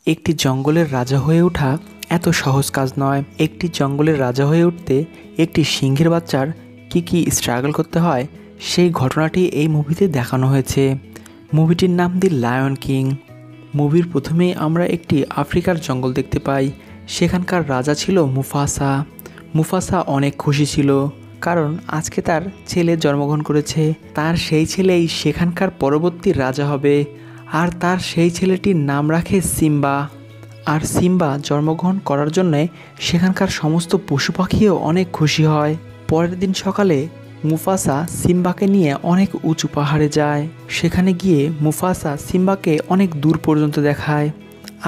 একটি জঙ্গলের রাজা হয়ে ওঠা এত সহজ কাজ নয়। একটি জঙ্গলের রাজা হয়ে উঠতে একটি সিংহের বাচ্চার কি স্ট্রাগল করতে হয় সেই ঘটনাটি এই মুভিতে দেখানো হয়েছে। মুভিটির নাম দি লায়ন কিং। মুভির প্রথমেই আমরা একটি আফ্রিকার জঙ্গল দেখতে পাই। সেখানকার রাজা ছিল মুফাসা। মুফাসা অনেক খুশি ছিল, কারণ আজকে তার ছেলে জন্মগ্রহণ করেছে। তার সেই ছেলেই সেখানকার পরবর্তী রাজা হবে, আর তার সেই ছেলেটির নাম রাখে সিম্বা। আর সিম্বা জন্মগ্রহণ করার জন্যে সেখানকার সমস্ত পশু পাখিও অনেক খুশি হয়। পরের দিন সকালে মুফাসা সিম্বাকে নিয়ে অনেক উঁচু পাহাড়ে যায়। সেখানে গিয়ে মুফাসা সিম্বাকে অনেক দূর পর্যন্ত দেখায়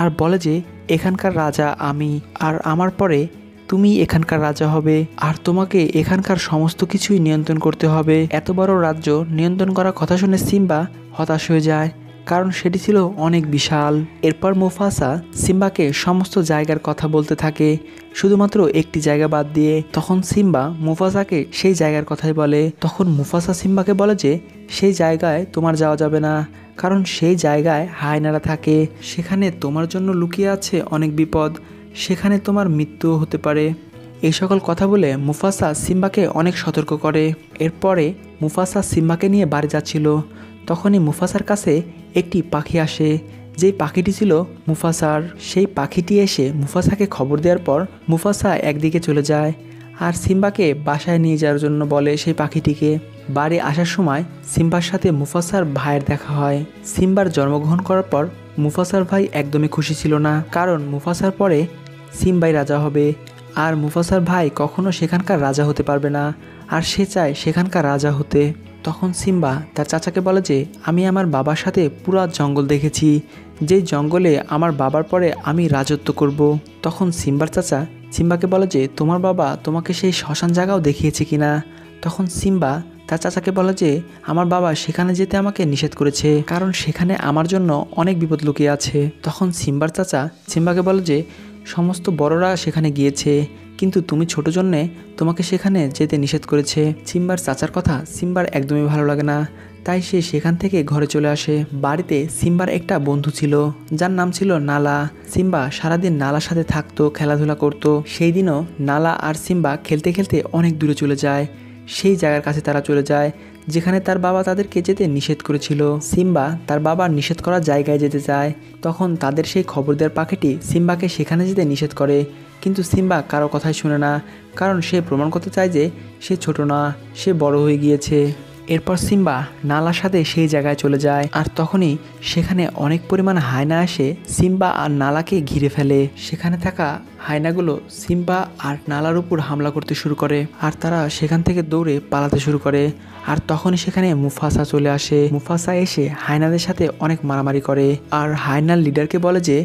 আর বলে যে এখানকার রাজা আমি, আর আমার পরে তুমি এখানকার রাজা হবে, আর তোমাকে এখানকার সমস্ত কিছুই নিয়ন্ত্রণ করতে হবে। এত বড় রাজ্য নিয়ন্ত্রণ করার কথা শুনে সিম্বা হতাশ হয়ে যায়, কারণ সেটি ছিল অনেক বিশাল। এরপর মুফাসা সিম্বাকে সমস্ত জায়গার কথা বলতে থাকে, শুধুমাত্র একটি জায়গা বাদ দিয়ে। তখন সিম্বা মুফাসাকে সেই জায়গার কথাই বলে। তখন মুফাসা সিম্বাকে বলে যে সেই জায়গায় তোমার যাওয়া যাবে না, কারণ সেই জায়গায় হায়নারা থাকে। সেখানে তোমার জন্য লুকিয়ে আছে অনেক বিপদ, সেখানে তোমার মৃত্যুও হতে পারে। এই সকল কথা বলে মুফাসা সিম্বাকে অনেক সতর্ক করে। এরপরে মুফাসা সিম্বাকে নিয়ে বাড়ি যাচ্ছিল, তখনই মুফাসার কাছে একটি পাখি আসে, যেই পাখিটি ছিল মুফাসার। সেই পাখিটি এসে মুফাসাকে খবর দেওয়ার পর মুফাসা একদিকে চলে যায় আর সিম্বাকে বাসায় নিয়ে যাওয়ার জন্য বলে সেই পাখিটিকে। বাড়ি আসার সময় সিম্বার সাথে মুফাসার ভাইয়ের দেখা হয়। সিম্বার জন্মগ্রহণ করার পর মুফাসার ভাই একদমই খুশি ছিল না, কারণ মুফাসার পরে সিম্বাই রাজা হবে, আর মুফাসার ভাই কখনো সেখানকার রাজা হতে পারবে না, আর সে চায় সেখানকার রাজা হতে। তখন সিম্বা তার চাচাকে বলে যে আমি আমার বাবার সাথে পুরো জঙ্গল দেখেছি, যেই জঙ্গলে আমার বাবার পরে আমি রাজত্ব করব। তখন সিম্বার চাচা সিম্বাকে বলে যে তোমার বাবা তোমাকে সেই শ্মশান জায়গাও দেখিয়েছে কিনা। তখন সিম্বা তার চাচাকে বলে যে আমার বাবা সেখানে যেতে আমাকে নিষেধ করেছে, কারণ সেখানে আমার জন্য অনেক বিপদ লুকিয়ে আছে। তখন সিম্বার চাচা সিম্বাকে বলে যে সমস্ত বড়রা সেখানে গিয়েছে, কিন্তু তুমি ছোট জন্যে তোমাকে সেখানে যেতে নিষেধ করেছে। সিম্বার চাচার কথা সিম্বার একদমই ভালো লাগে না, তাই সে সেখান থেকে ঘরে চলে আসে। বাড়িতে সিম্বার একটা বন্ধু ছিল, যার নাম ছিল নালা। সিম্বা সারাদিন নালার সাথে থাকতো, খেলাধুলা করত। সেই দিনও নালা আর সিম্বা খেলতে খেলতে অনেক দূরে চলে যায়। সেই জায়গার কাছে তারা চলে যায় যেখানে তার বাবা তাদেরকে যেতে নিষেধ করেছিল। সিম্বা তার বাবার নিষেধ করা জায়গায় যেতে চায়। তখন তাদের সেই খবর দেওয়ার পাখিটি সিম্বাকে সেখানে যেতে নিষেধ করে, কিন্তু সিম্বা কারো কথাই শুনে না, কারণ সে প্রমাণ করতে চায় যে সে ছোট না, সে বড় হয়ে গিয়েছে। এরপর সিম্বা নালার সাথে সেই জায়গায় চলে যায়, আর তখনই সেখানে অনেক পরিমাণ হায়না এসে সিম্বা আর নালাকে ঘিরে ফেলে। সেখানে থাকা হায়নাগুলো সিম্বা আর নালার উপর হামলা করতে শুরু করে, আর তারা সেখান থেকে দৌড়ে পালাতে শুরু করে। আর তখনই সেখানে মুফাসা চলে আসে। মুফাসা এসে হায়নাদের সাথে অনেক মারামারি করে, আর হায়নার লিডারকে বলে যে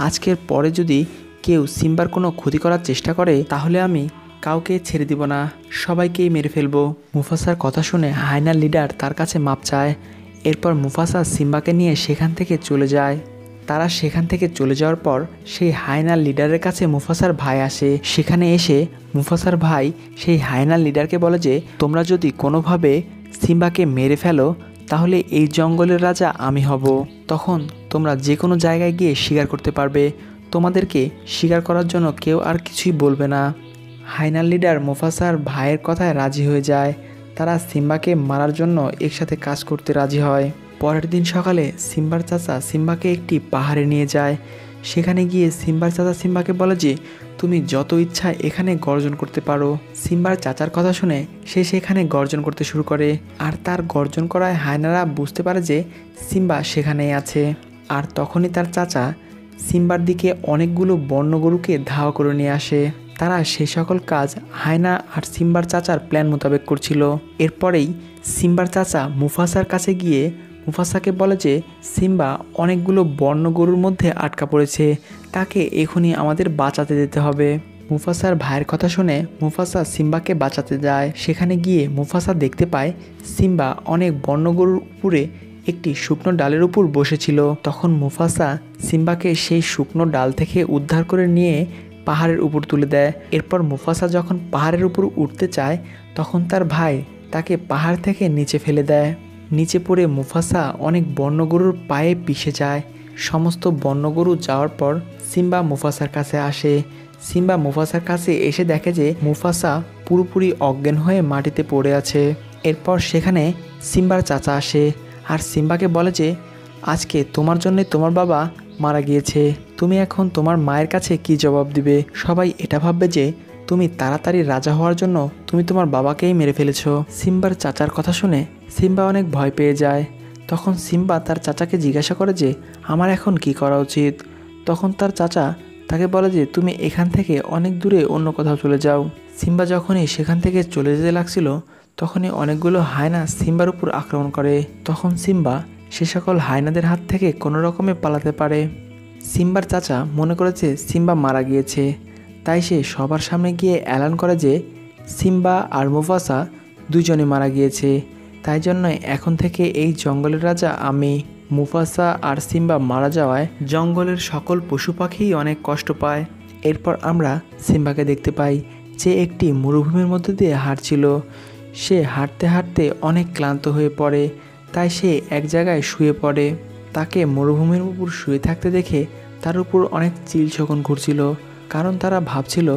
আজকের পরে যদি কেউ সিম্বার কোনো ক্ষতি করার চেষ্টা করে তাহলে আমি কাউকে ছেড়ে দিব না, সবাইকেই মেরে ফেলবো। মুফাসার কথা শুনে হায়নার লিডার তার কাছে মাপ চায়। এরপর মুফাসা সিম্বাকে নিয়ে সেখান থেকে চলে যায়। তারা সেখান থেকে চলে যাওয়ার পর সেই হায়নার লিডারের কাছে মুফাসার ভাই আসে। সেখানে এসে মুফাসার ভাই সেই হায়নার লিডারকে বলে যে তোমরা যদি কোনোভাবে সিম্বাকে মেরে ফেলো তাহলে এই জঙ্গলের রাজা আমি হব। তখন তোমরা যে কোনো জায়গায় গিয়ে শিকার করতে পারবে, তোমাদেরকে শিকার করার জন্য কেউ আর কিছুই বলবে না। হায়নার লিডার মুফাসার ভাইয়ের কথায় রাজি হয়ে যায়। তারা সিম্বাকে মারার জন্য একসাথে কাজ করতে রাজি হয়। পরের দিন সকালে সিম্বার চাচা সিম্বাকে একটি পাহাড়ে নিয়ে যায়। সেখানে গিয়ে সিম্বার চাচা সিম্বাকে বলে যে তুমি যত ইচ্ছা এখানে গর্জন করতে পারো। সিম্বার চাচার কথা শুনে সে সেখানে গর্জন করতে শুরু করে, আর তার গর্জন করায় হায়নারা বুঝতে পারে যে সিম্বা সেখানেই আছে। আর তখনই তার চাচা সিম্বার দিকে অনেকগুলো বন্য গরুকে ধাওয়া করে নিয়ে আসে। তারা সে সকল কাজ হায়না আর সিম্বার চাচার প্ল্যান মোতাবেক করছিল। এরপরেই সিম্বার চাচা মুফাসার কাছে গিয়ে মুফাসাকে বলে যে সিম্বা অনেকগুলো বন্য গরুর মধ্যে আটকা পড়েছে, তাকে এখনই আমাদের বাঁচাতে যেতে হবে। মুফাসার ভাইয়ের কথা শুনে মুফাসা সিম্বাকে বাঁচাতে যায়। সেখানে গিয়ে মুফাসা দেখতে পায় সিম্বা অনেক বন্য গরুর উপরে একটি শুকনো ডালের উপর বসেছিল। তখন মুফাসা সিম্বাকে সেই শুকনো ডাল থেকে উদ্ধার করে নিয়ে পাহাড়ের উপর তুলে দেয়। এরপর মুফাসা যখন পাহাড়ের উপর উঠতে চায় তখন তার ভাই তাকে পাহাড় থেকে নিচে ফেলে দেয়। নিচে পড়ে মুফাসা অনেক বন্য গরুর পায়ে পিষে যায়। সমস্ত বন্যগরু যাওয়ার পর সিম্বা মুফাসার কাছে আসে। সিম্বা মুফাসার কাছে এসে দেখে যে মুফাসা পুরোপুরি অজ্ঞান হয়ে মাটিতে পড়ে আছে। এরপর সেখানে সিম্বার চাচা আসে আর সিম্বাকে বলে যে আজকে তোমার জন্য তোমার বাবা মারা গিয়েছে, তুমি এখন তোমার মায়ের কাছে কি জবাব দিবে? সবাই এটা ভাববে যে তুমি তাড়াতাড়ি রাজা হওয়ার জন্য তুমি তোমার বাবাকেই মেরে ফেলেছো। সিম্বার চাচার কথা শুনে সিম্বা অনেক ভয় পেয়ে যায়। তখন সিম্বা তার চাচাকে জিজ্ঞাসা করে যে আমার এখন কি করা উচিত। তখন তার চাচা তাকে বলে যে তুমি এখান থেকে অনেক দূরে অন্য কোথাও চলে যাও। সিম্বা যখনই সেখান থেকে চলে যেতে লাগছিল তখনই অনেকগুলো হায়না সিম্বার উপর আক্রমণ করে। তখন সিম্বা সে সকল হায়নাদের হাত থেকে কোনো রকমে পালাতে পারে। সিম্বার চাচা মনে করেছে সিম্বা মারা গিয়েছে, তাই সে সবার সামনে গিয়ে এলান করে যে সিম্বা আর মুফাসা দুজনে মারা গিয়েছে, তাই জন্য এখন থেকে এই জঙ্গলের রাজা আমি। মুফাসা আর সিম্বা মারা যাওয়ায় জঙ্গলের সকল পশু পাখিই অনেক কষ্ট পায়। এরপর আমরা সিম্বাকে দেখতে পাই যে একটি মরুভূমির মধ্যে দিয়ে হাঁটছিল। সে হাঁটতে হাঁটতে অনেক ক্লান্ত হয়ে পড়ে, তাই সে এক জায়গায় শুয়ে পড়ে। তাকে মরুভূমির উপর শুয়ে থাকতে দেখে তার উপর অনেক চিল শকুন ঘুরছিল, কারণ তারা ভাবছিল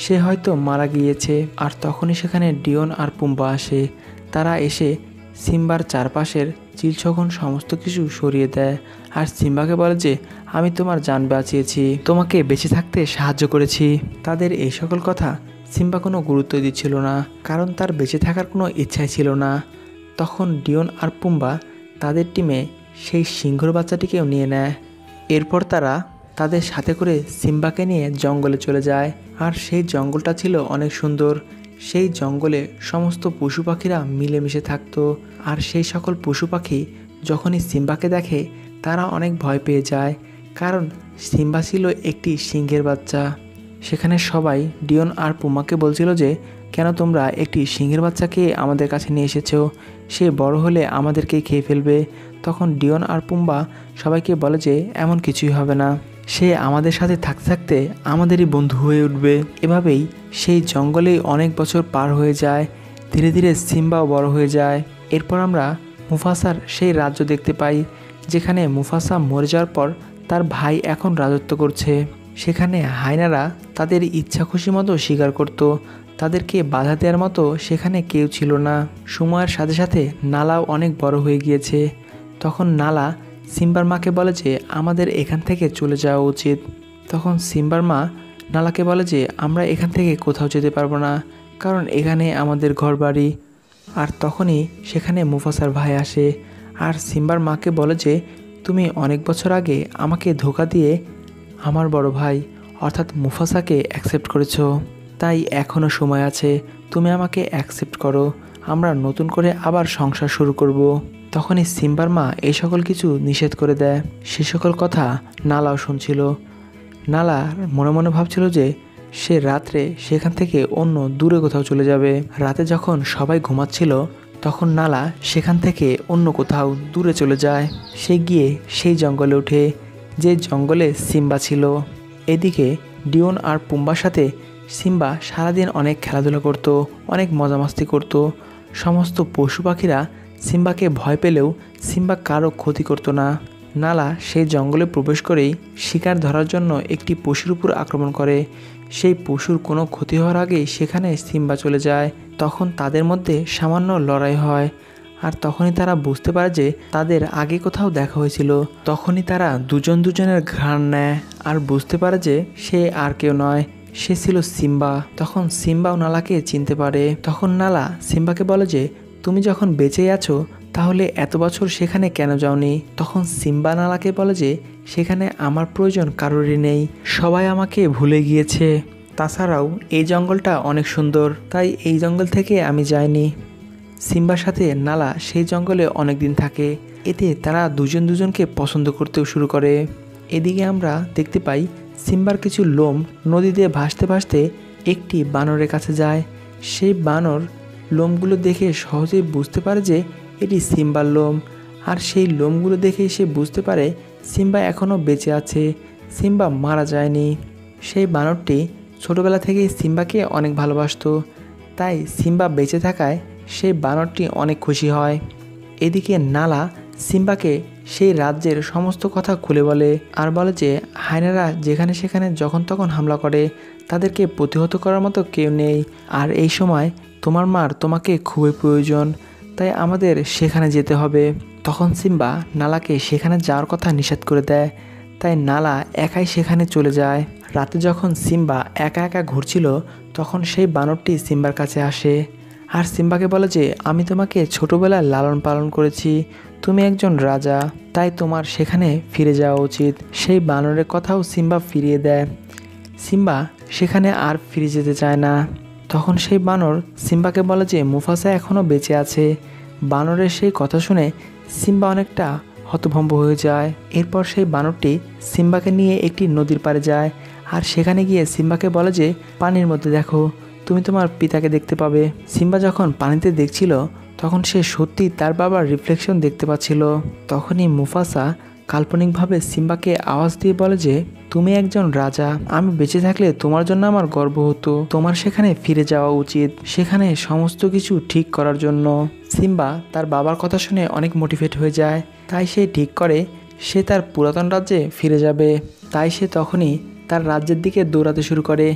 সে হয়তো মারা গিয়েছে। আর তখনই সেখানে ডিওন আর পুম্বা আসে। তারা এসে সিম্বার চারপাশের চিল শকুন সমস্ত কিছু সরিয়ে দেয় আর সিম্বাকে বলে যে আমি তোমার জান বাঁচিয়েছি, তোমাকে বেঁচে থাকতে সাহায্য করেছি। তাদের এই সকল কথা সিম্বা কোনো গুরুত্ব দিচ্ছিল না, কারণ তার বেঁচে থাকার কোনো ইচ্ছাই ছিল না। তখন ডিওন আর পুম্বা তাদের টিমে সেই সিংহর বাচ্চাটিকেও নিয়ে নেয়। এরপর তারা তাদের সাথে করে সিম্বাকে নিয়ে জঙ্গলে চলে যায়। আর সেই জঙ্গলটা ছিল অনেক সুন্দর। সেই জঙ্গলে সমস্ত পশু পাখিরা মিলেমিশে থাকতো। আর সেই সকল পশু পাখি যখনই সিম্বাকে দেখে তারা অনেক ভয় পেয়ে যায়, কারণ সিম্বা ছিল একটি সিংহের বাচ্চা। সেখানে সবাই ডিওন আর পুম্বাকে বলছিল যে কেন তোমরা একটি সিংহের বাচ্চাকে আমাদের কাছে নিয়ে এসেছো, সে বড় হলে আমাদেরকেই খেয়ে ফেলবে। তখন ডিওন আর পুম্বা সবাইকে বলে যে এমন কিছুই হবে না, সে আমাদের সাথে থাকতে থাকতে আমাদেরই বন্ধু হয়ে উঠবে। এভাবেই সেই জঙ্গলেই অনেক বছর পার হয়ে যায়। ধীরে ধীরে সিম্বাও বড় হয়ে যায়। এরপর আমরা মুফাসার সেই রাজ্য দেখতে পাই, যেখানে মুফাসা মরে যাওয়ার পর তার ভাই এখন রাজত্ব করছে। সেখানে হায়নারা তাদের ইচ্ছা খুশি মতো শিকার করত, তাদেরকে বাধা দেওয়ার মতো সেখানে কেউ ছিল না। সময়ের সাথে সাথে নালাও অনেক বড় হয়ে গিয়েছে। তখন নালা সিম্বার মাকে বলে যে আমাদের এখান থেকে চলে যাওয়া উচিত। তখন সিম্বার মা নালাকে বলে যে আমরা এখান থেকে কোথাও যেতে পারবো না, কারণ এখানে আমাদের ঘর বাড়ি। আর তখনই সেখানে মুফাসার ভাই আসে আর সিম্বার মাকে বলে যে তুমি অনেক বছর আগে আমাকে ধোঁকা দিয়ে আমার বড় ভাই অর্থাৎ মুফাসাকে অ্যাকসেপ্ট করেছো, তাই এখনও সময় আছে, তুমি আমাকে অ্যাকসেপ্ট করো, আমরা নতুন করে আবার সংসার শুরু করব। তখনই সিম্বার মা এই সকল কিছু নিষেধ করে দেয়। সে সকল কথা নালাও শুনছিল। নালা মনে মনে ভাবছিল যে সে রাত্রে সেখান থেকে অন্য দূরে কোথাও চলে যাবে। রাতে যখন সবাই ঘুমাচ্ছিল তখন নালা সেখান থেকে অন্য কোথাও দূরে চলে যায়। সে গিয়ে সেই জঙ্গলে ওঠে যে জঙ্গলে সিম্বা ছিল। এদিকে ডিওন আর পুম্বার সাথে সিম্বা সারাদিন অনেক খেলাধুলা করত, অনেক মজামাস্তি করত। সমস্ত পশু পাখিরা সিম্বাকে ভয় পেলেও সিম্বা কারো ক্ষতি করতো না। নালা সেই জঙ্গলে প্রবেশ করেই শিকার ধরার জন্য একটি পশুর উপর আক্রমণ করে। সেই পশুর কোনো ক্ষতি হওয়ার আগেই সেখানে সিম্বা চলে যায়। তখন তাদের মধ্যে সামান্য লড়াই হয় আর তখনই তারা বুঝতে পারে যে তাদের আগে কোথাও দেখা হয়েছিল। তখনই তারা দুজন দুজনের ঘ্রাণ নেয় আর বুঝতে পারে যে সে আর কেউ নয়, সে ছিল সিম্বা। তখন সিম্বাও নালাকে চিনতে পারে। তখন নালা সিম্বাকে বলে যে তুমি যখন বেঁচে আছো তাহলে এত বছর সেখানে কেন যাওনি? তখন সিম্বা নালাকে বলে যে সেখানে আমার প্রয়োজন কারোরই নেই, সবাই আমাকে ভুলে গিয়েছে। তাছাড়াও এই জঙ্গলটা অনেক সুন্দর, তাই এই জঙ্গল থেকে আমি যাইনি। সিম্বার সাথে নালা সেই জঙ্গলে অনেক দিন থাকে। এতে তারা দুজন দুজনকে পছন্দ করতেও শুরু করে। এদিকে আমরা দেখতে পাই সিম্বার কিছু লোম নদী দিয়ে ভাসতে ভাসতে একটি বানরের কাছে যায়। সেই বানর লোমগুলো দেখে সহজেই বুঝতে পারে যে এটি সিম্বার লোম। আর সেই লোমগুলো দেখে সে বুঝতে পারে সিম্বা এখনও বেঁচে আছে, সিম্বা মারা যায়নি। সেই বানরটি ছোটোবেলা থেকেই সিম্বাকে অনেক ভালোবাসতো, তাই সিম্বা বেঁচে থাকায় সেই বানরটি অনেক খুশি হয়। এদিকে নালা সিম্বাকে সেই রাজ্যের সমস্ত কথা খুলে বলে আর বলে যে হায়নারা যেখানে সেখানে যখন তখন হামলা করে, তাদেরকে প্রতিহত করার মতো কেউ নেই। আর এই সময় তোমার মার তোমাকে খুবই প্রয়োজন, তাই আমাদের সেখানে যেতে হবে। তখন সিম্বা নালাকে সেখানে যাওয়ার কথা নিষেধ করে দেয়, তাই নালা একাই সেখানে চলে যায়। রাতে যখন সিম্বা একা একা ঘুরছিল তখন সেই বানরটি সিম্বার কাছে আসে আর সিম্বাকে বলে যে আমি তোমাকে ছোটবেলায় লালন পালন করেছি, তুমি একজন রাজা, তাই তোমার সেখানে ফিরে যাওয়া উচিত। সেই বানরের কথাও সিম্বা ফিরিয়ে দেয়। সিম্বা সেখানে আর ফিরে যেতে চায় না। তখন সেই বানর সিম্বাকে বলে যে মুফাসা এখনও বেঁচে আছে। বানরের সেই কথা শুনে সিম্বা অনেকটা হতভম্ব হয়ে যায়। এরপর সেই বানরটি সিম্বাকে নিয়ে একটি নদীর পাড়ে যায় আর সেখানে গিয়ে সিম্বাকে বলে যে পানির মধ্যে দেখো, তুমি তোমার পিতাকে দেখতে পাবে। সিম্বা যখন পানিতে দেখছিল তখন সে সত্যি তার বাবার রিফ্লেকশন দেখতে পাচ্ছিল। তখনই মুফাসা কাল্পনিকভাবে সিম্বাকে আওয়াজ দিয়ে বলে যে তুমি একজন রাজা, আমি বেঁচে থাকলে তোমার জন্য আমার গর্ব হতো, তোমার সেখানে ফিরে যাওয়া উচিত, সেখানে সমস্ত কিছু ঠিক করার জন্য। সিম্বা তার বাবার কথা শুনে অনেক মোটিভেট হয়ে যায়, তাই সে ঠিক করে সে তার পুরাতন রাজ্যে ফিরে যাবে। তাই সে তখনই তার রাজ্যের দিকে দৌড়াতে শুরু করে।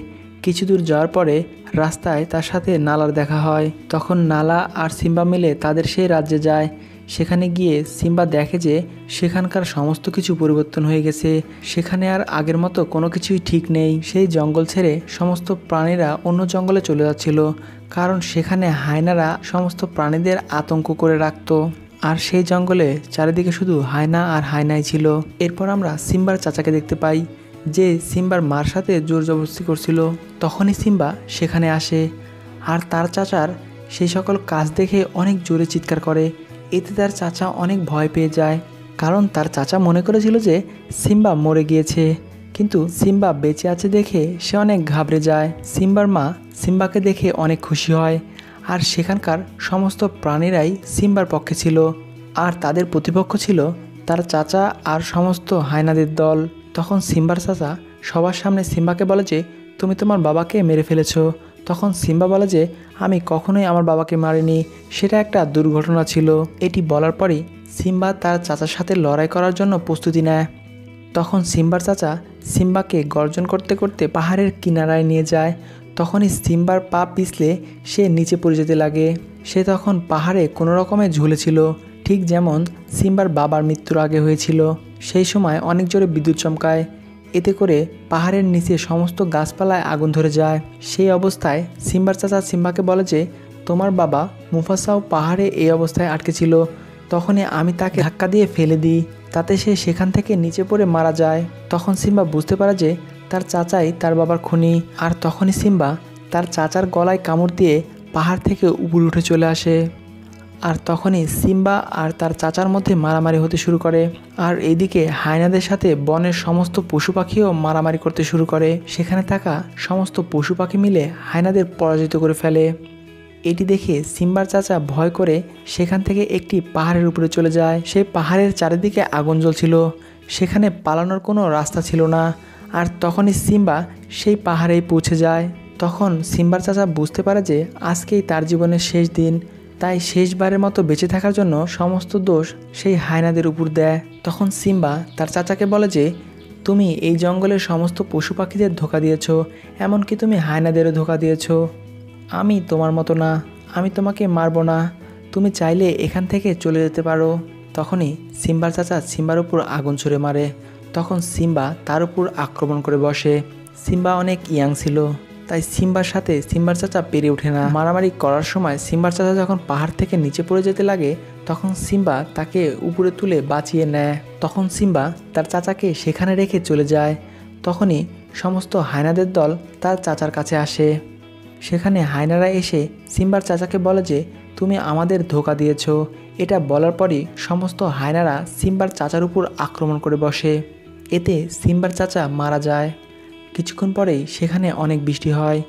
কিছু দূর যাওয়ার পরে রাস্তায় তার সাথে নালার দেখা হয়। তখন নালা আর সিম্বা মিলে তাদের সেই রাজ্যে যায়। সেখানে গিয়ে সিম্বা দেখে যে সেখানকার সমস্ত কিছু পরিবর্তন হয়ে গেছে, সেখানে আর আগের মতো কোনো কিছুই ঠিক নেই। সেই জঙ্গল ছেড়ে সমস্ত প্রাণীরা অন্য জঙ্গলে চলে যাচ্ছিল, কারণ সেখানে হায়নারা সমস্ত প্রাণীদের আতঙ্ক করে রাখত। আর সেই জঙ্গলে চারিদিকে শুধু হায়না আর হায়নাই ছিল। এরপর আমরা সিম্বার চাচাকে দেখতে পাই, যে সিম্বার মার সাথে জোর জবরদস্তি করছিল। তখনই সিম্বা সেখানে আসে আর তার চাচার সেই সকল কাজ দেখে অনেক জোরে চিৎকার করে। এতে তার চাচা অনেক ভয় পেয়ে যায়, কারণ তার চাচা মনে করেছিল যে সিম্বা মরে গিয়েছে, কিন্তু সিম্বা বেঁচে আছে দেখে সে অনেক ঘাবড়ে যায়। সিম্বার মা সিম্বাকে দেখে অনেক খুশি হয়, আর সেখানকার সমস্ত প্রাণীরাই সিম্বার পক্ষে ছিল, আর তাদের প্রতিপক্ষ ছিল তার চাচা আর সমস্ত হায়নাদের দল। তখন সিম্বার চাচা সবার সামনে সিম্বাকে বলে যে তুমি তোমার বাবাকে মেরে ফেলেছো। তখন সিম্বা বলে যে আমি কখনোই আমার বাবাকে মারিনি, সেটা একটা দুর্ঘটনা ছিল। এটি বলার পরই সিম্বা তার চাচার সাথে লড়াই করার জন্য প্রস্তুতি নেয়। তখন সিম্বার চাচা সিম্বাকে গর্জন করতে করতে পাহাড়ের কিনারায় নিয়ে যায়। তখনই সিম্বার পা পিছলে সে নিচে পড়ে যেতে লাগে। সে তখন পাহাড়ে কোনো রকমে ঝুলেছিল, ঠিক যেমন সিম্বার বাবার মৃত্যুর আগে হয়েছিল। সেই সময় অনেক জোরে বিদ্যুৎ চমকায়, এতে করে পাহাড়ের নিচে সমস্ত গাছপালায় আগুন ধরে যায়। সেই অবস্থায় সিম্বার চাচা সিম্বাকে বলে যে তোমার বাবা মুফাসাও পাহাড়ে এই অবস্থায় আটকে ছিল, তখনই আমি তাকে ধাক্কা দিয়ে ফেলে দিই, তাতে সে সেখান থেকে নিচে পড়ে মারা যায়। তখন সিম্বা বুঝতে পারে যে তার চাচাই তার বাবার খুনি। আর তখনই সিম্বা তার চাচার গলায় কামড় দিয়ে পাহাড় থেকে উপরে উঠে চলে আসে। আর তখনই সিম্বা আর তার চাচার মধ্যে মারামারি হতে শুরু করে। আর এইদিকে হায়নাদের সাথে বনের সমস্ত পশু পাখিও মারামারি করতে শুরু করে। সেখানে থাকা সমস্ত পশু পাখি মিলে হায়নাদের পরাজিত করে ফেলে। এটি দেখে সিম্বার চাচা ভয় করে সেখান থেকে একটি পাহাড়ের উপরে চলে যায়। সেই পাহাড়ের চারিদিকে আগুন জ্বলছিল, সেখানে পালানোর কোনো রাস্তা ছিল না। আর তখনই সিম্বা সেই পাহাড়েই পৌঁছে যায়। তখন সিম্বার চাচা বুঝতে পারে যে আজকেই তার জীবনের শেষ দিন, তাই শেষবারের মতো বেঁচে থাকার জন্য সমস্ত দোষ সেই হায়নাদের উপর দেয়। তখন সিম্বা তার চাচাকে বলে যে তুমি এই জঙ্গলের সমস্ত পশু পাখিদের ধোঁকা দিয়েছ, এমনকি তুমি হায়নাদেরও ধোঁকা দিয়েছ। আমি তোমার মতো না, আমি তোমাকে মারবো না, তুমি চাইলে এখান থেকে চলে যেতে পারো। তখনই সিম্বার চাচা সিম্বার উপর আগুন ছুঁড়ে মারে। তখন সিম্বা তার উপর আক্রমণ করে বসে। সিম্বা অনেক ইয়াং ছিল, তাই সিম্বার সাথে সিম্বার চাচা পেরে ওঠে না। মারামারি করার সময় সিম্বার চাচা যখন পাহাড় থেকে নিচে পড়ে যেতে লাগে, তখন সিম্বা তাকে উপরে তুলে বাঁচিয়ে নেয়। তখন সিম্বা তার চাচাকে সেখানে রেখে চলে যায়। তখনই সমস্ত হায়নাদের দল তার চাচার কাছে আসে। সেখানে হায়নারা এসে সিম্বার চাচাকে বলে যে তুমি আমাদের ধোঁকা দিয়েছ। এটা বলার পরই সমস্ত হায়নারা সিম্বার চাচার উপর আক্রমণ করে বসে। এতে সিম্বার চাচা মারা যায়। কিছুক্ষণ পরেই সেখানে অনেক বৃষ্টি হয়,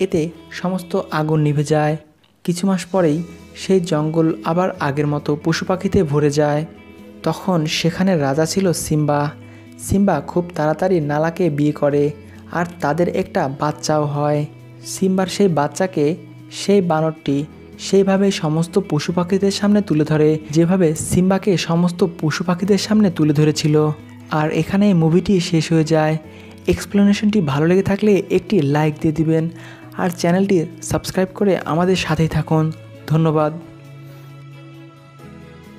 এতে সমস্ত আগুন নিভে যায়। কিছু মাস পরেই সেই জঙ্গল আবার আগের মতো পশু পাখিতে ভরে যায়। তখন সেখানে রাজা ছিল সিম্বা। সিম্বা খুব তাড়াতাড়ি নালাকে বিয়ে করে, আর তাদের একটা বাচ্চাও হয়। সিম্বার সেই বাচ্চাকে সেই বানরটি সেইভাবে সমস্ত পশু পাখিদের সামনে তুলে ধরে, যেভাবে সিম্বাকে সমস্ত পশু পাখিদের সামনে তুলে ধরেছিল। আর এখানে মুভিটি শেষ হয়ে যায়। এক্সপ্লেনেশনটি ভালো লেগে থাকলে একটি লাইক দিয়ে দিবেন আর চ্যানেলটি সাবস্ক্রাইব করে আমাদের সাথেই থাকুন। ধন্যবাদ।